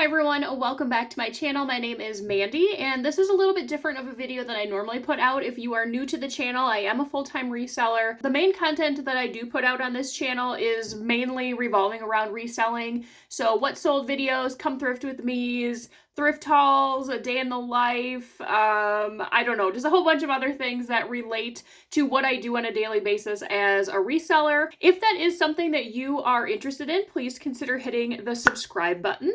Hi everyone, welcome back to my channel. My name is Mandy, and this is a little bit different of a video than I normally put out. If you are new to the channel, I am a full-time reseller. The main content that I do put out on this channel is mainly revolving around reselling. So what sold videos, come thrift with me's, thrift hauls, a day in the life, I don't know, just a whole bunch of other things that relate to what I do on a daily basis as a reseller. If that is something that you are interested in, please consider hitting the subscribe button.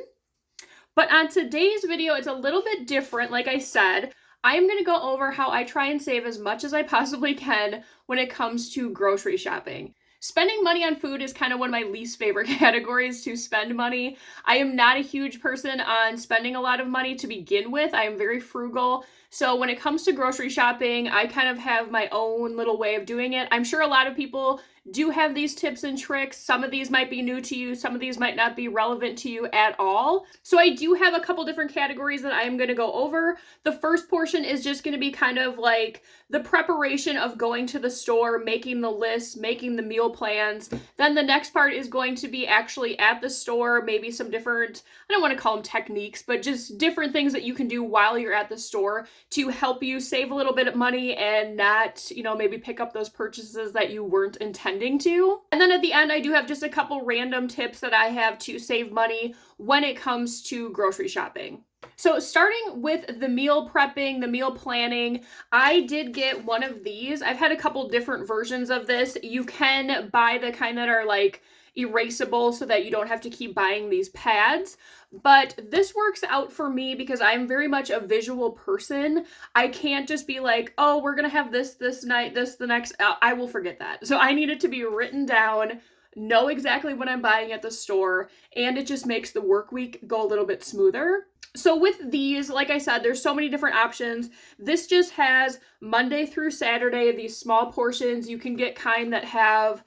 But on today's video, it's a little bit different. Like I said, I'm going to go over how I try and save as much as I possibly can when it comes to grocery shopping. Spending money on food is kind of one of my least favorite categories to spend money. I am not a huge person on spending a lot of money to begin with. I am very frugal. So when it comes to grocery shopping, I kind of have my own little way of doing it. I'm sure a lot of people do have these tips and tricks. Some of these might be new to you. Some of these might not be relevant to you at all. So I do have a couple different categories that I'm going to go over. The first portion is just going to be kind of like the preparation of going to the store, making the list, making the meal plans. Then the next part is going to be actually at the store, maybe some different, I don't want to call them techniques, but just different things that you can do while you're at the store to help you save a little bit of money and not, maybe pick up those purchases that you weren't intending to. And then at the end, I do have just a couple random tips that I have to save money when it comes to grocery shopping. So starting with the meal prepping, the meal planning, I did get one of these. I've had a couple different versions of this. You can buy the kind that are like erasable so that you don't have to keep buying these pads. But this works out for me because I'm very much a visual person. I can't just be like, oh, we're going to have this night, this the next. I will forget that. So I need it to be written down, know exactly what I'm buying at the store, and it just makes the work week go a little bit smoother. So with these, like I said, there's so many different options. This just has Monday through Saturday, these small portions. You can get kind that have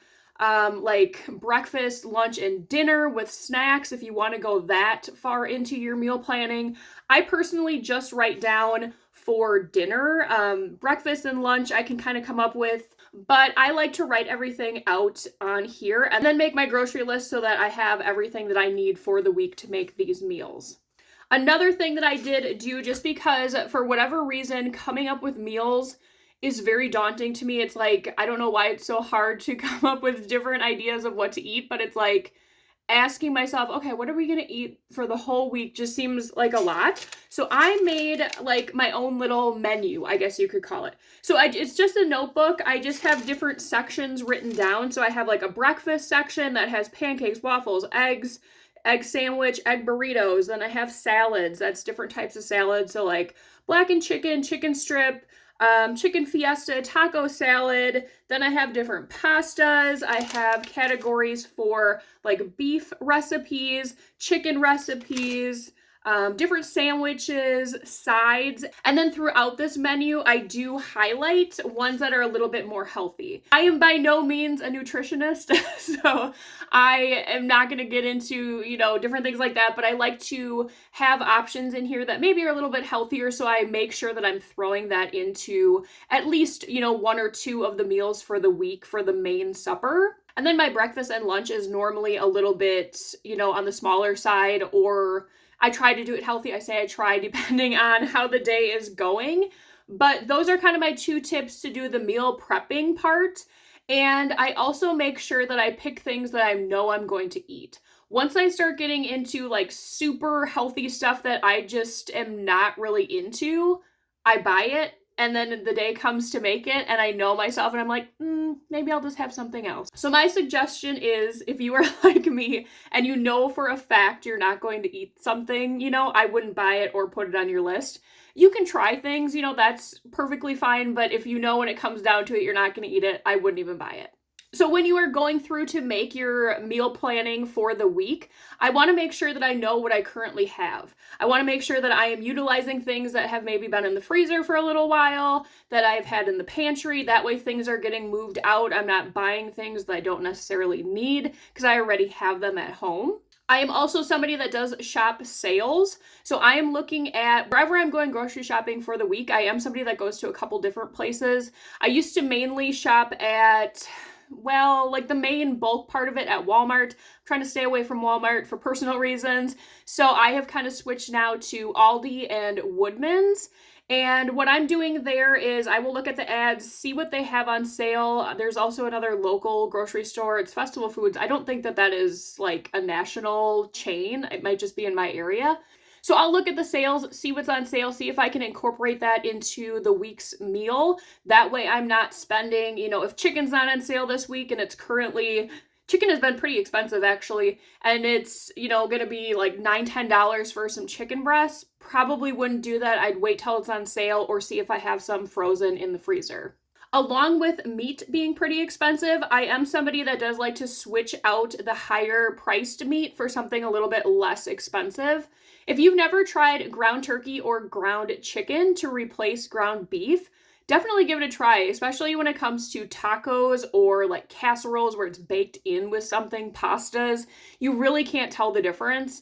like breakfast, lunch, and dinner with snacks if you want to go that far into your meal planning. I personally just write down for dinner. Breakfast and lunch I can kind of come up with, but I like to write everything out on here and then make my grocery list so that I have everything that I need for the week to make these meals. Another thing that I did do, just because for whatever reason, coming up with meals is very daunting to me. It's like, I don't know why it's so hard to come up with different ideas of what to eat, but it's like asking myself, okay, what are we going to eat for the whole week just seems like a lot. So I made like my own little menu, I guess you could call it. So it's just a notebook. I just have different sections written down. So I have like a breakfast section that has pancakes, waffles, eggs, egg sandwich, egg burritos. Then I have salads. That's different types of salads. So like blackened chicken, chicken strip, chicken fiesta, taco salad. Then I have different pastas. I have categories for like beef recipes, chicken recipes, different sandwiches, sides. And then throughout this menu, I do highlight ones that are a little bit more healthy. I am by no means a nutritionist, so I am not going to get into, different things like that, but I like to have options in here that maybe are a little bit healthier, so I make sure that I'm throwing that into at least, one or two of the meals for the week for the main supper. And then my breakfast and lunch is normally a little bit, on the smaller side, or I try to do it healthy. I say I try depending on how the day is going. But those are kind of my two tips to do the meal prepping part. And I also make sure that I pick things that I know I'm going to eat. Once I start getting into like super healthy stuff that I just am not really into, I buy it. And then the day comes to make it and I know myself and I'm like, maybe I'll just have something else. So my suggestion is, if you are like me and you know for a fact you're not going to eat something, I wouldn't buy it or put it on your list. You can try things, that's perfectly fine. But if you know when it comes down to it, you're not going to eat it, I wouldn't even buy it. So when you are going through to make your meal planning for the week, I want to make sure that I know what I currently have. I want to make sure that I am utilizing things that have maybe been in the freezer for a little while, that I've had in the pantry. That way things are getting moved out. I'm not buying things that I don't necessarily need because I already have them at home. I am also somebody that does shop sales. So I am looking at wherever I'm going grocery shopping for the week. I am somebody that goes to a couple different places. I used to mainly shop at well, like the main bulk part of it at Walmart. I'm trying to stay away from Walmart for personal reasons. So I have kind of switched now to Aldi and Woodman's. And what I'm doing there is I will look at the ads, see what they have on sale. There's also another local grocery store. It's Festival Foods. I don't think that that is like a national chain. It might just be in my area. So I'll look at the sales, see what's on sale, see if I can incorporate that into the week's meal. That way I'm not spending, if chicken's not on sale this week and it's currently, chicken has been pretty expensive actually, and it's, going to be like $9, $10 for some chicken breasts. Probably wouldn't do that. I'd wait till it's on sale or see if I have some frozen in the freezer. Along with meat being pretty expensive, I am somebody that does like to switch out the higher priced meat for something a little bit less expensive. If you've never tried ground turkey or ground chicken to replace ground beef, definitely give it a try, especially when it comes to tacos or like casseroles where it's baked in with something, pastas. You really can't tell the difference.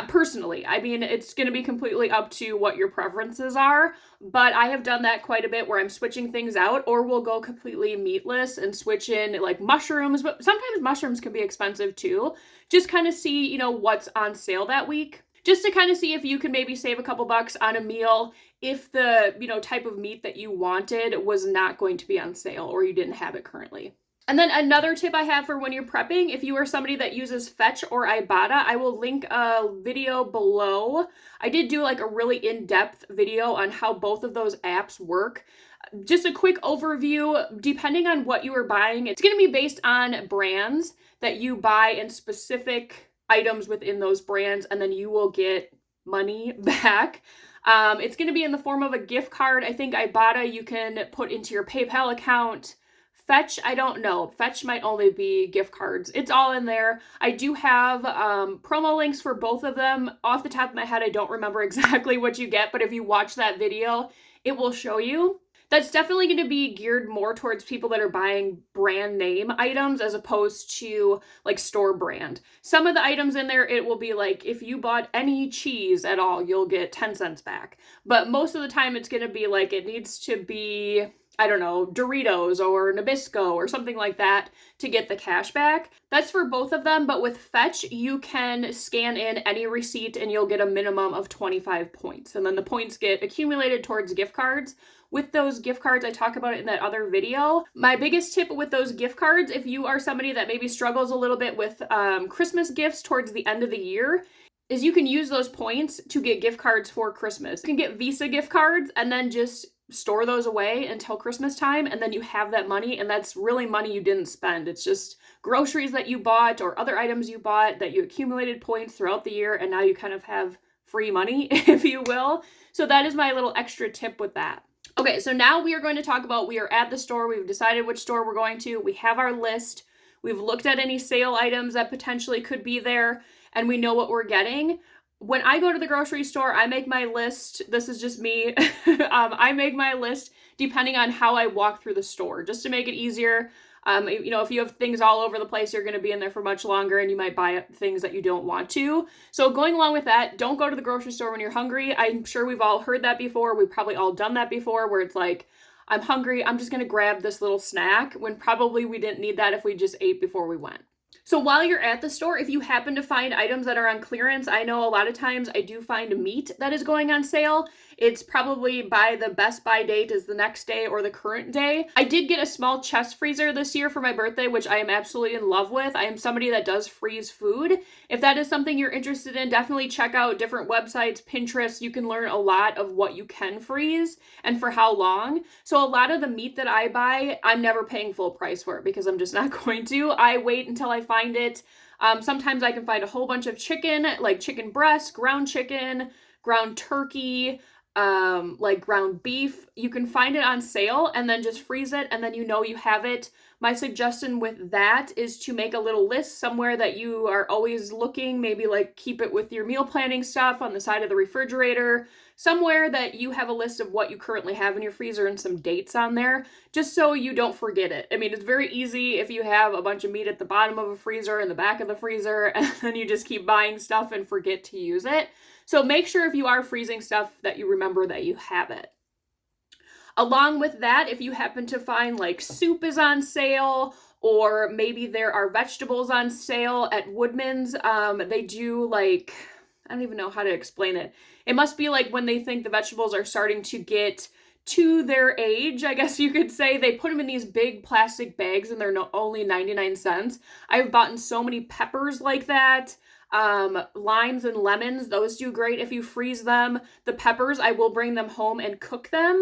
Personally, I mean, it's going to be completely up to what your preferences are, but I have done that quite a bit where I'm switching things out, or we'll go completely meatless and switch in like mushrooms, but sometimes mushrooms can be expensive too. Just kind of see, what's on sale that week. Just to kind of see if you can maybe save a couple bucks on a meal if the, type of meat that you wanted was not going to be on sale or you didn't have it currently. And then another tip I have for when you're prepping, if you are somebody that uses Fetch or Ibotta, I will link a video below. I did do like a really in-depth video on how both of those apps work. Just a quick overview, depending on what you are buying, it's going to be based on brands that you buy and specific items within those brands, and then you will get money back. It's going to be in the form of a gift card. I think Ibotta you can put into your PayPal account. Fetch, I don't know. Fetch might only be gift cards. It's all in there. I do have promo links for both of them. Off the top of my head, I don't remember exactly what you get, but if you watch that video, it will show you. That's definitely going to be geared more towards people that are buying brand name items as opposed to like store brand. Some of the items in there, it will be like if you bought any cheese at all, you'll get 10 cents back. But most of the time it's going to be like it needs to be, I don't know, Doritos or Nabisco or something like that to get the cash back. That's for both of them, but with Fetch, you can scan in any receipt and you'll get a minimum of 25 points. And then the points get accumulated towards gift cards. With those gift cards, I talk about it in that other video. My biggest tip with those gift cards, if you are somebody that maybe struggles a little bit with Christmas gifts towards the end of the year, is you can use those points to get gift cards for Christmas. You can get Visa gift cards and then just store those away until Christmas time, and then you have that money, and that's really money you didn't spend. It's just groceries that you bought or other items you bought that you accumulated points throughout the year, and now you kind of have free money, if you will. So that is my little extra tip with that. Okay, so now we are going to talk about, we are at the store, we've decided which store we're going to, we have our list, we've looked at any sale items that potentially could be there, and we know what we're getting. When I go to the grocery store, I make my list. This is just me. I make my list depending on how I walk through the store, just to make it easier. If you have things all over the place, you're going to be in there for much longer and you might buy things that you don't want to. So going along with that, don't go to the grocery store when you're hungry. I'm sure we've all heard that before. We've probably all done that before where it's like, I'm hungry, I'm just going to grab this little snack, when probably we didn't need that if we just ate before we went. So while you're at the store, if you happen to find items that are on clearance, I know a lot of times I do find meat that is going on sale. It's probably by the best buy date is the next day or the current day. I did get a small chest freezer this year for my birthday, which I am absolutely in love with. I am somebody that does freeze food. If that is something you're interested in, definitely check out different websites, Pinterest. You can learn a lot of what you can freeze and for how long. So a lot of the meat that I buy, I'm never paying full price for it because I'm just not going to. I wait until I find it. Sometimes I can find a whole bunch of chicken, like chicken breast, ground chicken, ground turkey, like ground beef. You can find it on sale and then just freeze it and then you know you have it. My suggestion with that is to make a little list somewhere that you are always looking, maybe like keep it with your meal planning stuff on the side of the refrigerator, somewhere that you have a list of what you currently have in your freezer and some dates on there, just so you don't forget it. I mean, it's very easy if you have a bunch of meat at the bottom of a freezer, in the back of the freezer, and then you just keep buying stuff and forget to use it. So make sure if you are freezing stuff that you remember that you have it. Along with that, if you happen to find like soup is on sale or maybe there are vegetables on sale at Woodman's. They do like, I don't even know how to explain it. It must be like when they think the vegetables are starting to get to their age, I guess you could say. They put them in these big plastic bags and they're only 99 cents. I've bought so many peppers like that. Limes and lemons, those do great if you freeze them. The peppers, I will bring them home and cook them.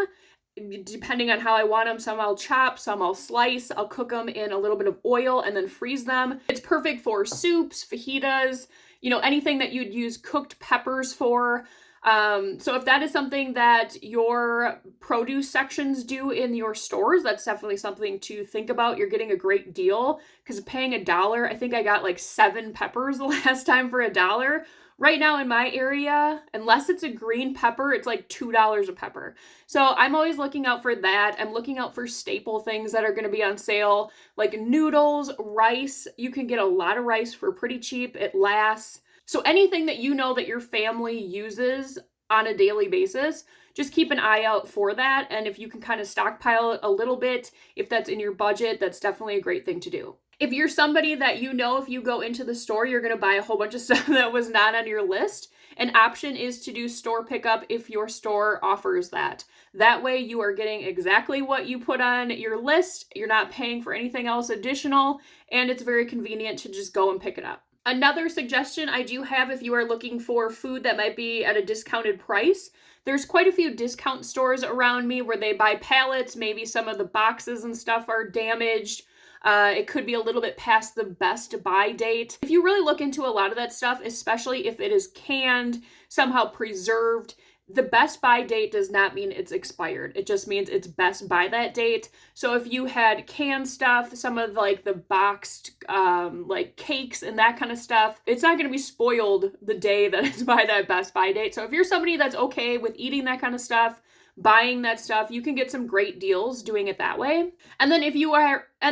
Depending on how I want them, some I'll chop, some I'll slice. I'll cook them in a little bit of oil and then freeze them. It's perfect for soups, fajitas, anything that you'd use cooked peppers for. So if that is something that your produce sections do in your stores, that's definitely something to think about. You're getting a great deal because paying $1, I think I got like 7 peppers the last time for $1. Right now in my area, unless it's a green pepper, it's like $2 a pepper. So I'm always looking out for that. I'm looking out for staple things that are going to be on sale, like noodles, rice. You can get a lot of rice for pretty cheap. It lasts. So anything that that your family uses on a daily basis, just keep an eye out for that. And if you can kind of stockpile it a little bit, if that's in your budget, that's definitely a great thing to do. If you're somebody that if you go into the store, you're going to buy a whole bunch of stuff that was not on your list, an option is to do store pickup if your store offers that. That way you are getting exactly what you put on your list. You're not paying for anything else additional, and it's very convenient to just go and pick it up. Another suggestion I do have if you are looking for food that might be at a discounted price, there's quite a few discount stores around me where they buy pallets. Maybe some of the boxes and stuff are damaged. It could be a little bit past the best buy date. If you really look into a lot of that stuff, especially if it is canned, somehow preserved, the best by date does not mean it's expired. It just means it's best by that date. So if you had canned stuff, some of like the boxed like cakes and that kind of stuff, it's not going to be spoiled the day that it's by that best by date. So if you're somebody that's okay with eating that kind of stuff, buying that stuff, you can get some great deals doing it that way. And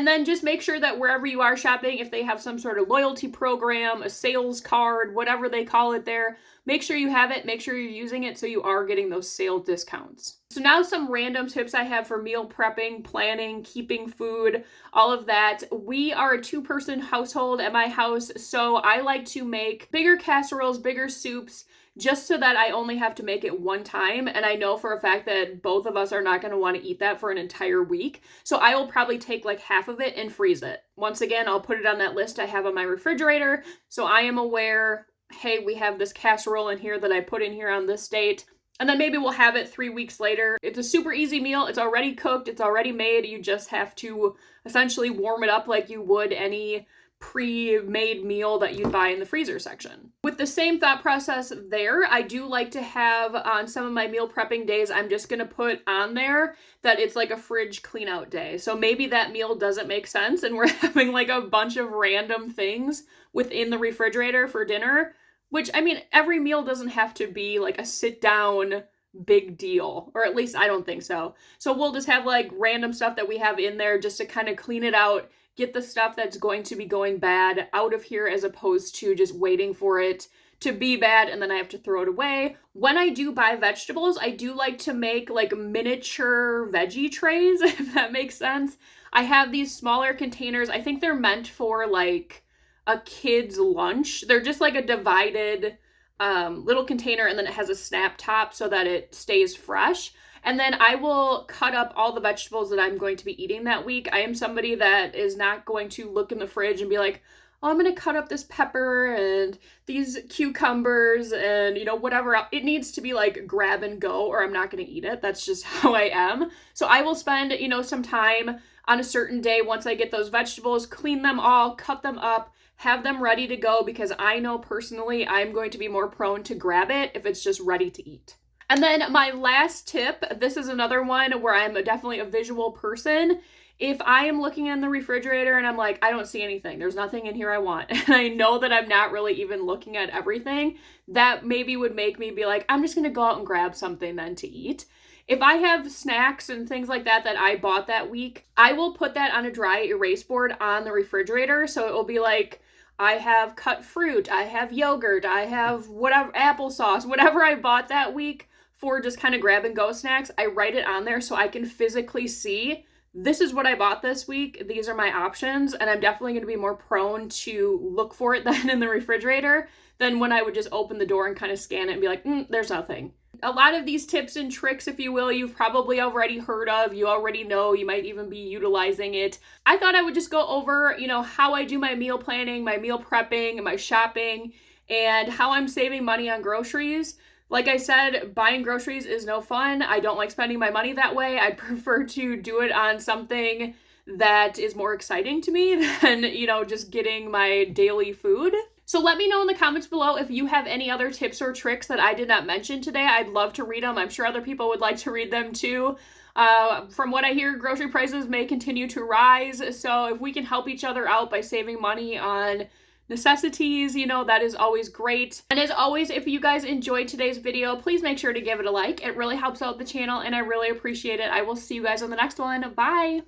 then just make sure that wherever you are shopping, if they have some sort of loyalty program, a sales card, whatever they call it there, make sure you have it, make sure you're using it so you are getting those sale discounts. So now some random tips I have for meal prepping, planning, keeping food, all of that. We are a 2-person household at my house, so I like to make bigger casseroles, bigger soups, just so that I only have to make it one time. And I know for a fact that both of us are not going to want to eat that for an entire week. So I will probably take like half of it and freeze it. Once again, I'll put it on that list I have on my refrigerator. So I am aware, hey, we have this casserole in here that I put in here on this date. And then maybe we'll have it 3 weeks later. It's a super easy meal. It's already cooked. It's already made. You just have to essentially warm it up like you would any pre-made meal that you'd buy in the freezer section. With the same thought process there, I do like to have on some of my meal prepping days, I'm just going to put on there that it's like a fridge clean out day. So maybe that meal doesn't make sense and we're having like a bunch of random things within the refrigerator for dinner, which I mean, every meal doesn't have to be like a sit down big deal, or at least I don't think so. So we'll just have like random stuff that we have in there just to kind of clean it out, get the stuff that's going to be going bad out of here as opposed to just waiting for it to be bad and then I have to throw it away. When I do buy vegetables, I do like to make like miniature veggie trays, if that makes sense. I have these smaller containers. I think they're meant for like a kid's lunch. They're just like a divided little container and then it has a snap top so that it stays fresh. And then I will cut up all the vegetables that I'm going to be eating that week. I am somebody that is not going to look in the fridge and be like, oh, I'm going to cut up this pepper and these cucumbers and, whatever else. It needs to be like grab and go or I'm not going to eat it. That's just how I am. So I will spend, some time on a certain day once I get those vegetables, clean them all, cut them up, have them ready to go because I know personally I'm going to be more prone to grab it if it's just ready to eat. And then my last tip, this is another one where I'm definitely a visual person. If I am looking in the refrigerator and I'm like, I don't see anything, there's nothing in here I want, and I know that I'm not really even looking at everything, that maybe would make me be like, I'm just going to go out and grab something then to eat. If I have snacks and things like that I bought that week, I will put that on a dry erase board on the refrigerator. So it will be like, I have cut fruit, I have yogurt, I have whatever, applesauce, whatever I bought that week for just kind of grab and go snacks. I write it on there so I can physically see this is what I bought this week, these are my options, and I'm definitely going to be more prone to look for it then in the refrigerator than when I would just open the door and kind of scan it and be like, there's nothing. A lot of these tips and tricks, if you will, you've probably already heard of, you already know, you might even be utilizing it. I thought I would just go over, how I do my meal planning, my meal prepping, my shopping, and how I'm saving money on groceries. Like I said, buying groceries is no fun. I don't like spending my money that way. I prefer to do it on something that is more exciting to me than, just getting my daily food. So let me know in the comments below if you have any other tips or tricks that I did not mention today. I'd love to read them. I'm sure other people would like to read them too. From what I hear, grocery prices may continue to rise. So if we can help each other out by saving money on necessities, that is always great. And as always, if you guys enjoyed today's video, please make sure to give it a like. It really helps out the channel and I really appreciate it. I will see you guys on the next one. Bye.